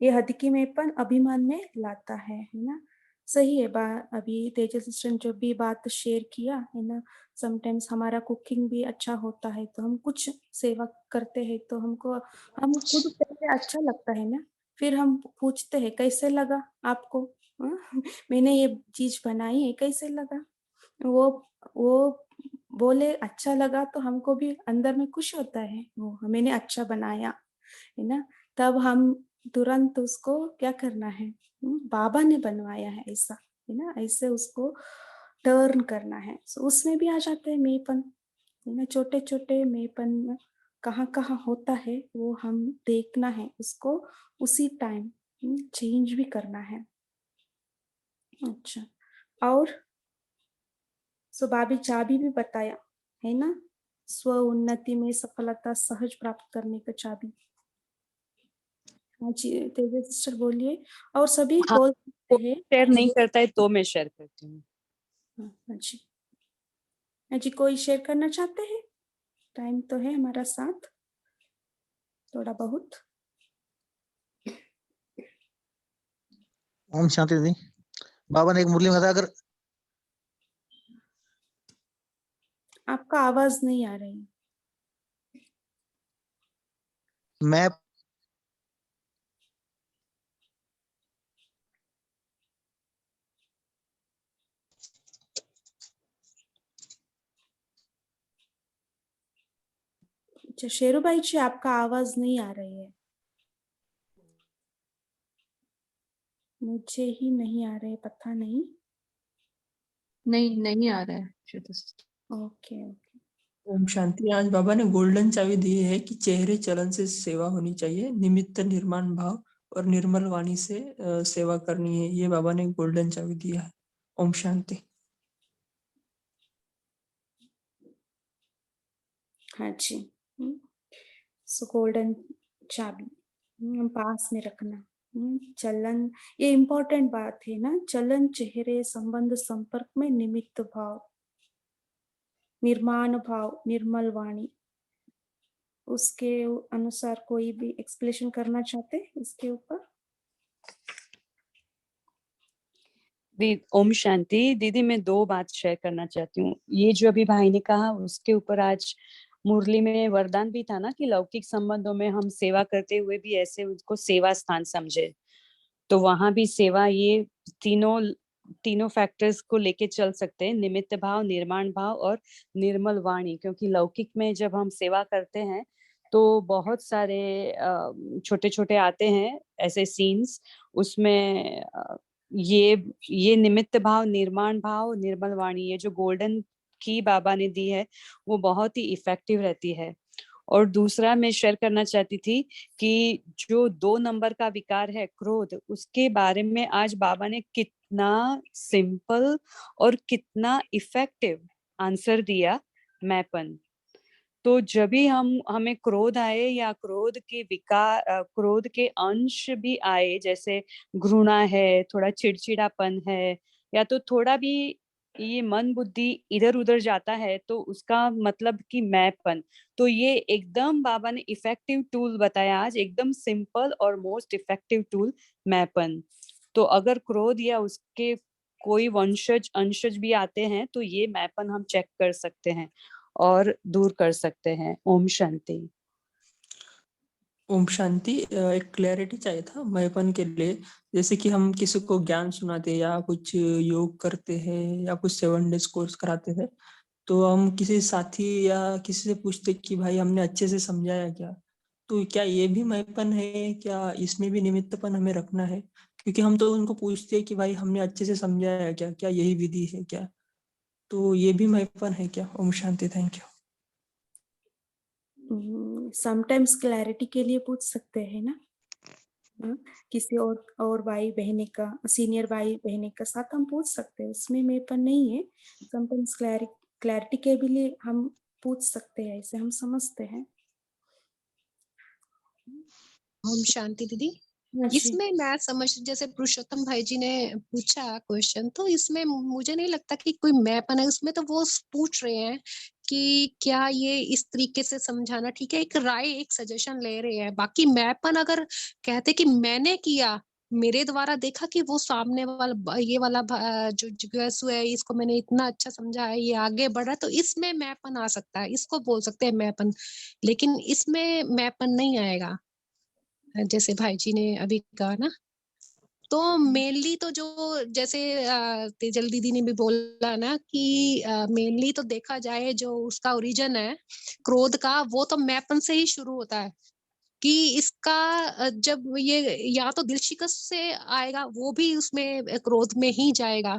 ये हद की मेपन अभिमान में लाता है ना। सही है। अभी तेजस सिस्टर ने जो भी बात शेयर किया है ना, समटाइम्स हमारा कुकिंग भी अच्छा होता है तो हम कुछ सेवा करते हैं तो हम खुद पहले अच्छा लगता है ना, फिर हम पूछते हैं कैसे लगा आपको, मैंने ये चीज बनाई है कैसे लगा। वो बोले अच्छा लगा तो हमको भी अंदर में खुश होता है, वो मैंने अच्छा बनाया, है ना। तब हम तुरंत उसको क्या करना है, बाबा ने बनवाया है ऐसा, है ना, ऐसे उसको टर्न करना है। सो उसमें भी आ जाते हैं मेपन, है ना। छोटे छोटे मेपन कहाँ कहाँ होता है वो हम देखना है, उसको उसी टाइम चेंज भी करना है। अच्छा, और बाबी चाबी भी बताया है ना, स्व उन्नति में सफलता सहज प्राप्त करने का चाबी। हाँ जी तेजस सिस्टर बोलिए। और सभी हाँ, बोल सकते हैं। शेयर नहीं करता है तो मैं शेयर करती हूँ। हाँ जी, हाँ जी, कोई शेयर करना चाहते हैं? टाइम तो है हमारा साथ, थोड़ा बहुत। ओम शांति दी। बाबा ने एक मुरली में बताया, अगर आपका आवाज नहीं आ रही। मैं अच्छा शेरू भाई जी, आपका आवाज नहीं आ रही है, मुझे ही नहीं आ रहे, पता नहीं। नहीं आ रहा है। Okay okay. ओम शांति। आज बाबा ने गोल्डन चाबी दी है कि चेहरे चलन से सेवा होनी चाहिए, निमित्त निर्माण भाव और निर्मल वाणी से सेवा करनी है। ये बाबा ने गोल्डन चाबी दिया है। ओम शांति। हाँ जी, सो गोल्डन चाबी पास में रखना। चलन, ये इम्पोर्टेंट बात है ना। चलन, चेहरे, संबंध, संपर्क में निमित्त भाव, निर्माण भाव, निर्मल वाणी। उसके अनुसार कोई भी एक्सप्लेनेशन करना चाहते हैं इसके ऊपर? ओम शांति। दीदी मैं 2 बात शेयर करना चाहती हूँ। ये जो अभी भाई ने कहा उसके ऊपर आज मुरली में वरदान भी था ना कि लौकिक संबंधों में हम सेवा करते हुए भी ऐसे उसको सेवा स्थान समझे। तो वहां भी सेवा ये तीनों फैक्टर्स को लेके चल सकते हैं, निमित्त भाव, निर्माण भाव और निर्मल वाणी। क्योंकि लौकिक में जब हम सेवा करते हैं तो बहुत सारे छोटे छोटे आते हैं ऐसे सीन्स, उसमें ये निमित्त भाव, निर्माण भाव, निर्मल वाणी, ये जो गोल्डन की बाबा ने दी है वो बहुत ही इफेक्टिव रहती है। और दूसरा मैं शेयर करना चाहती थी कि जो 2 नंबर का विकार है क्रोध, उसके बारे में आज बाबा ने कितना सिंपल और कितना इफेक्टिव आंसर दिया, मैपन। तो जब भी हमें क्रोध आए या क्रोध के विकार, क्रोध के अंश भी आए, जैसे घृणा है, थोड़ा चिड़चिड़ापन है, या तो थोड़ा भी ये मन बुद्धि इधर उधर जाता है, तो उसका मतलब कि मैंपन। तो ये एकदम बाबा ने इफेक्टिव टूल बताया आज, एकदम सिंपल और मोस्ट इफेक्टिव टूल, मैंपन। तो अगर क्रोध या उसके कोई वंशज अंशज भी आते हैं तो ये मैंपन हम चेक कर सकते हैं और दूर कर सकते हैं। ओम शांति। ओम शांति। एक क्लैरिटी चाहिए था मैपन के लिए। जैसे कि हम किसी को ज्ञान सुनाते हैं या कुछ योग करते हैं या कुछ 7 डेज कोर्स कराते हैं, तो हम किसी साथी या किसी से पूछते कि भाई हमने अच्छे से समझाया क्या, तो क्या ये भी मैंपन है? क्या इसमें भी निमित्तपन हमें रखना है? क्योंकि हम तो उनको पूछते हैं कि भाई हमने अच्छे से समझाया क्या, क्या यही विधि है क्या? तो ये भी मैंपन है क्या? Om Shanti, thank you. Sometimes clarity के लिए पूछ सकते हैं ना, किसी और भाई बहने का, सीनियर भाई बहने का साथ हम पूछ सकते हैं, उसमें मैंपन नहीं है। समटाइम्स क्लैरिटी के भी लिए हम पूछ सकते हैं, ऐसे हम समझते हैं। ओम शांति दीदी। हाँ जी। इसमें मैं समझ, जैसे पुरुषोत्तम भाई जी ने पूछा क्वेश्चन, तो इसमें मुझे नहीं लगता कि कोई मैपन है उसमें। तो वो पूछ रहे हैं कि क्या ये इस तरीके से समझाना ठीक है, एक राय, एक सजेशन ले रहे हैं। बाकी मैपन अगर कहते कि मैंने किया, मेरे द्वारा देखा कि वो सामने वाला ये वाला जो जिज्ञासु है, इसको मैंने इतना अच्छा समझा है, ये आगे बढ़ा, तो इसमें मैपन आ सकता है, इसको बोल सकते हैं मैपन। लेकिन इसमें मैपन नहीं आएगा, जैसे भाई जी ने अभी कहा ना। तो मेनली तो जो जैसे तेजल दीदी ने भी बोला ना कि मेनली तो देखा जाए जो उसका ओरिजिन है क्रोध का, वो तो मैपन से ही शुरू होता है। कि इसका जब ये या तो दिल शिकस्त से आएगा, वो भी उसमें क्रोध में ही जाएगा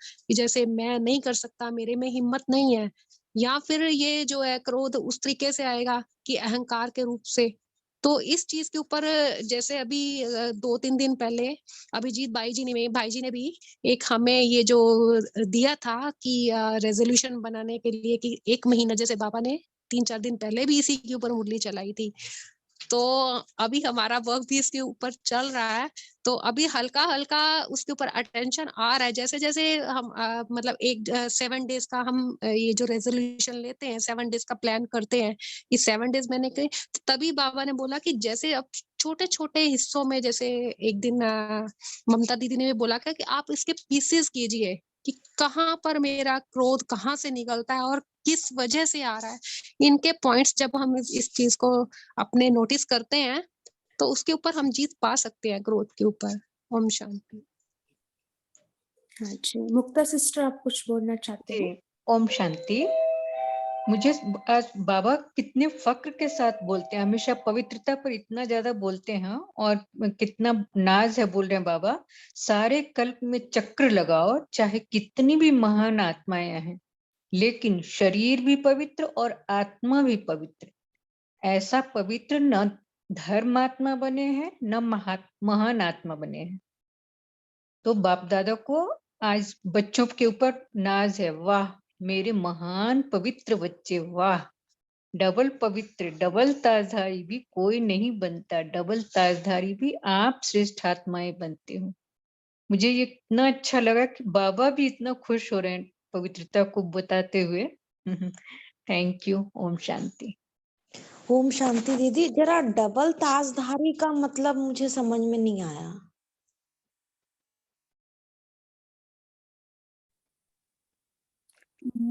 कि जैसे मैं नहीं कर सकता, मेरे में हिम्मत नहीं है। या फिर ये जो है क्रोध उस तरीके से आएगा कि अहंकार के रूप से। तो इस चीज के ऊपर जैसे अभी 2-3 दिन पहले अभिजीत भाई जी ने भी एक हमें ये जो दिया था कि रेजोल्यूशन बनाने के लिए कि 1 महीना, जैसे बाबा ने 3-4 दिन पहले भी इसी के ऊपर मुरली चलाई थी। तो अभी हमारा वर्क भी इसके ऊपर चल रहा है। तो अभी हल्का हल्का उसके ऊपर अटेंशन आ रहा है, जैसे जैसे हम मतलब 7 डेज का हम ये जो रेजोल्यूशन लेते हैं, 7 डेज का प्लान करते हैं, ये 7 डेज मैंने कही, तभी बाबा ने बोला कि जैसे अब छोटे छोटे हिस्सों में, जैसे एक दिन ममता दीदी ने भी बोला कि आप इसके पीसेस कीजिए कि कहाँ पर मेरा क्रोध कहाँ से निकलता है और किस वजह से आ रहा है। इनके पॉइंट्स जब हम इस चीज को अपने नोटिस करते हैं, तो उसके ऊपर हम जीत पा सकते हैं क्रोध के ऊपर। ओम शांति। हाँ जी, मुक्ता सिस्टर आप कुछ बोलना चाहते हैं? ओम शांति। मुझे आज बाबा कितने फक्र के साथ बोलते हैं, हमेशा पवित्रता पर इतना ज्यादा बोलते हैं और कितना नाज है बोल रहे हैं बाबा, सारे कल्प में चक्र लगाओ, चाहे कितनी भी महान आत्माएं हैं, लेकिन शरीर भी पवित्र और आत्मा भी पवित्र। ऐसा पवित्र न धर्मात्मा बने हैं न महान आत्मा बने हैं। तो बाप दादा को आज बच्चों के ऊपर नाज है। वाह मेरे महान पवित्र बच्चे, वाह। डबल पवित्र, डबल ताजधारी भी कोई नहीं बनता, डबल ताजधारी भी आप श्रेष्ठ आत्माएं बनते हो। मुझे ये इतना अच्छा लगा कि बाबा भी इतना खुश हो रहे हैं पवित्रता को बताते हुए। Thank you. ओम शांति। ओम शांति दीदी, जरा डबल ताजधारी का मतलब मुझे समझ में नहीं आया।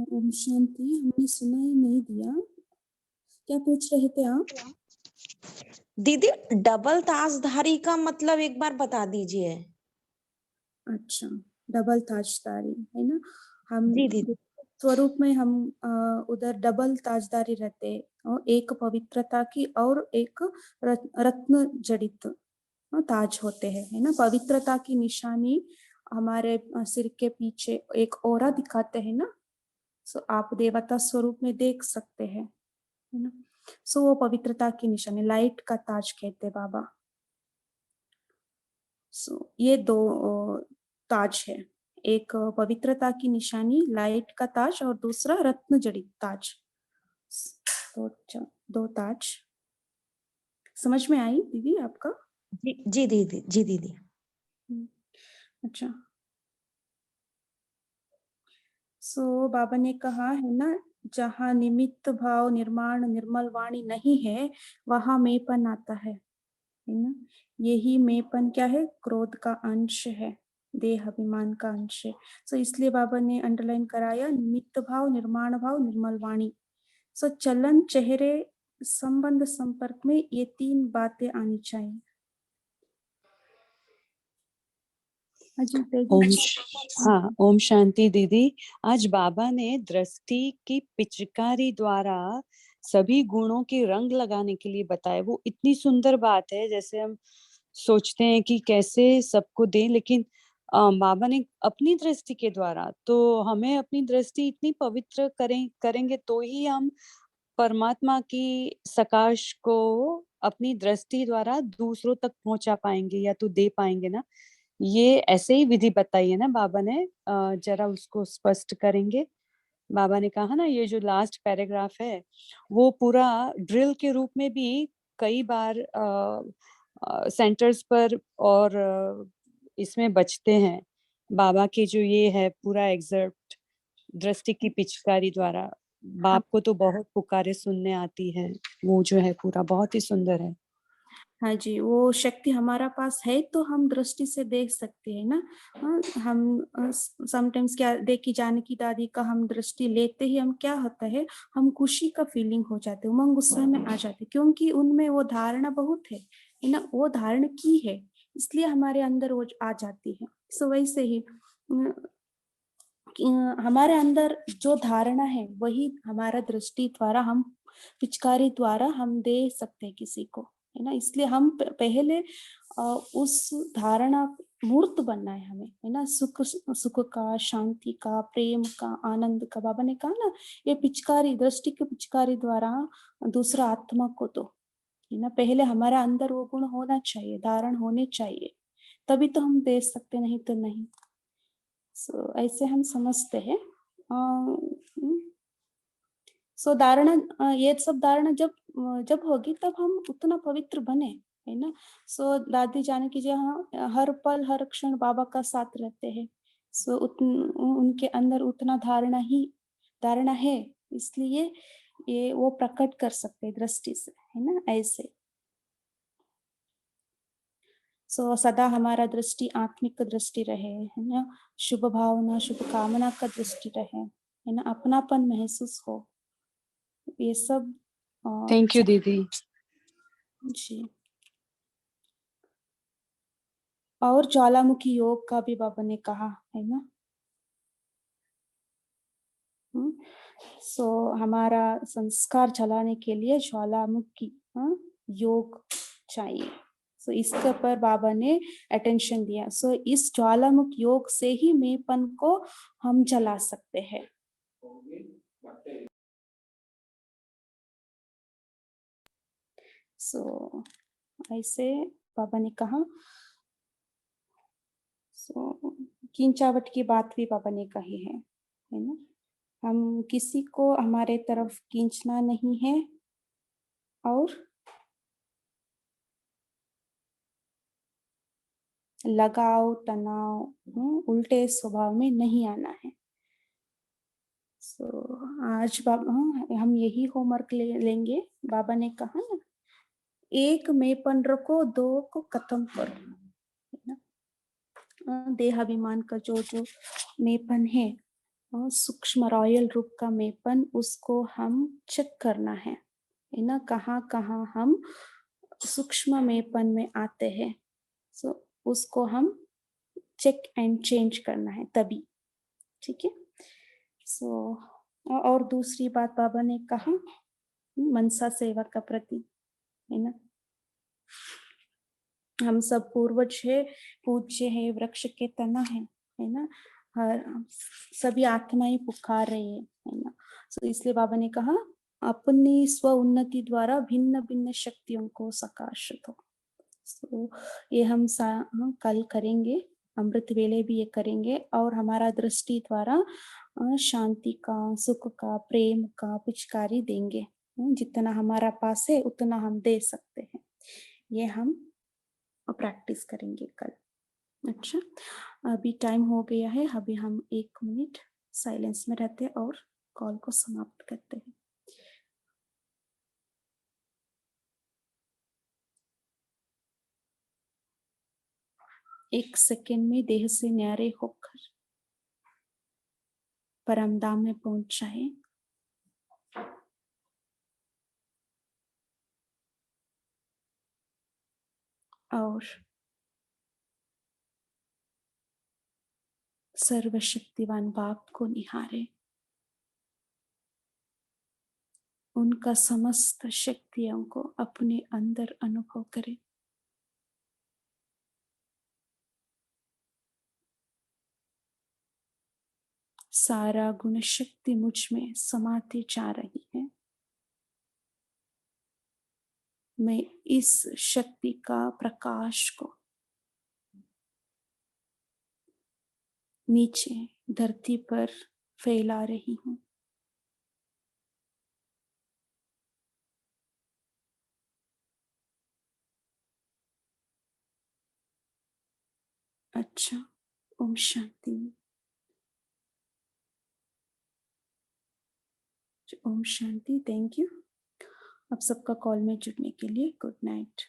ओम शांति, हमने सुना ही नहीं दिया, क्या पूछ रहे थे आप? दीदी डबल ताजधारी का मतलब एक बार बता दीजिए। अच्छा, डबल ताजदारी है ना। हम जी दीदी। स्वरूप में हम उधर डबल ताजदारी रहते हैं, और एक पवित्रता की और एक रत्न जड़ित ताज होते हैं, है ना। पवित्रता की निशानी हमारे सिर के पीछे एक ओरा दिखाते हैं ना, सो आप देवता स्वरूप में देख सकते हैं, है ना। सो वो पवित्रता की निशानी, लाइट का ताज कहते बाबा। सो ये 2 ताज है, एक पवित्रता की निशानी लाइट का ताज और दूसरा रत्न जड़ित ताज। तो 2 ताज समझ में आई दीदी आपका? जी दीदी, जी दीदी। अच्छा, सो बाबा ने कहा है ना, जहाँ निमित्त भाव निर्माण निर्मल वाणी नहीं है, वहां मेपन आता है ना। यही मेपन क्या है? क्रोध का अंश है, देह अभिमान का अंश है। सो इसलिए बाबा ने अंडरलाइन कराया, निमित्त भाव, निर्माण भाव, निर्मल वाणी। सो चलन, चेहरे, संबंध, संपर्क में ये 3 बातें आनी चाहिए। ओम शांति दीदी। आज बाबा ने दृष्टि की पिचकारी द्वारा सभी गुणों के रंग लगाने के लिए बताए, वो इतनी सुंदर बात है। जैसे हम सोचते हैं कि कैसे सबको दें, लेकिन बाबा ने अपनी दृष्टि के द्वारा, तो हमें अपनी दृष्टि इतनी पवित्र करेंगे तो ही हम परमात्मा की सकाश को अपनी दृष्टि द्वारा दूसरों तक पहुंचा पाएंगे या तो दे पाएंगे ना। ये ऐसे ही विधि बताई है ना बाबा ने, जरा उसको स्पष्ट करेंगे। बाबा ने कहा ना, ये जो लास्ट पैराग्राफ है वो पूरा ड्रिल के रूप में भी कई बार सेंटर्स पर और इसमें बचते हैं। बाबा के जो ये है पूरा एग्जर्प्ट, दृष्टि की पिचकारी द्वारा, बाप को तो बहुत पुकारे सुनने आती है, वो जो है पूरा बहुत ही सुंदर है। हाँ जी, वो शक्ति हमारा पास है तो हम दृष्टि से देख सकते हैं ना। हम समटाइम्स क्या देखी जानकी दादी का हम दृष्टि लेते ही हम क्या होता है, हम खुशी का फीलिंग हो जाते, उमंग उत्साह में आ जाते, क्योंकि उनमें वो धारणा बहुत है ना, वो धारण की है, इसलिए हमारे अंदर वो आ जाती है। सो वैसे ही हमारे अंदर जो धारणा है वही हमारा दृष्टि द्वारा, हम पिचकारी द्वारा हम दे सकते हैं किसी को, है ना। इसलिए हम पहले उस धारणा मूर्त बनना है हमें, है ना। सुख का, शांति का, प्रेम का, आनंद का। बाबा ने कहा ना, ये पिचकारी, दृष्टि के पिचकारी द्वारा दूसरा आत्मा को दो, है ना। पहले हमारा अंदर वो गुण होना चाहिए, धारण होने चाहिए, तभी तो हम दे सकते, नहीं तो नहीं। सो ऐसे हम समझते हैं। सो धारणा, ये सब धारणा जब होगी तब हम उतना पवित्र बने, है ना। सो दादी जानकी जी हाँ हर पल हर क्षण बाबा का साथ रहते हैं। सो उनके अंदर उतना धारणा है, इसलिए ये वो प्रकट कर सकते दृष्टि से, है ना, ऐसे। सो सदा हमारा दृष्टि आत्मिक दृष्टि रहे, है ना, शुभ भावना शुभ कामना का दृष्टि रहे, है ना, अपनापन महसूस हो, ये सब थैंक यू दीदी जी। और ज्वालामुखी योग का भी बाबा ने कहा है ना। सो हमारा संस्कार चलाने के लिए ज्वालामुखी योग चाहिए। सो इसके पर बाबा ने अटेंशन दिया। सो इस ज्वालामुखी योग से ही मेपन को हम चला सकते हैं। सो ऐसे बाबा ने कहा। सो खींचावट की बात भी बाबा ने कही है ना। हम किसी को हमारे तरफ खींचना नहीं है और लगाव तनाव उल्टे स्वभाव में नहीं आना है। सो आज बाबा हम यही होमवर्क लेंगे। बाबा ने कहा ना, एक मेपन रखो, दो को खत्म करो, है ना। देहाभिमान का जो मेपन है, सूक्ष्म रॉयल रूप का मेपन, उसको हम चेक करना है ना। कहाँ कहाँ हम सूक्ष्म मेपन में आते हैं, सो उसको हम चेक एंड चेंज करना है तभी, ठीक है। सो और दूसरी बात बाबा ने कहा मनसा सेवा का प्रति, है ना। हम सब पूर्वज है, पूज्य है, वृक्ष के तना है ना। हर सभी आत्माएं पुकार रही है ना। सो इसलिए बाबा ने कहा अपनी स्व उन्नति द्वारा भिन्न भिन्न शक्तियों को सकाशित हो। सो ये हम कल करेंगे, अमृत वेले भी ये करेंगे, और हमारा दृष्टि द्वारा शांति का, सुख का, प्रेम का पिचकारी देंगे। जितना हमारा पास है उतना हम दे सकते हैं, ये हम प्रैक्टिस करेंगे कल। अच्छा, अभी टाइम हो गया है, अभी हम 1 मिनट साइलेंस में रहते हैं और कॉल को समाप्त करते हैं। एक सेकेंड में देह से न्यारे होकर परमधाम में पहुंच जाए। और सर्वशक्तिवान बाप को निहारे। उनका समस्त शक्तियों को अपने अंदर अनुभव करें। सारा गुण शक्ति मुझ में समाती जा रही है। मैं इस शक्ति का प्रकाश को नीचे धरती पर फैला रही हूँ। अच्छा, ओम शांति। ओम शांति। थैंक यू आप सबका कॉल में जुड़ने के लिए। Good night.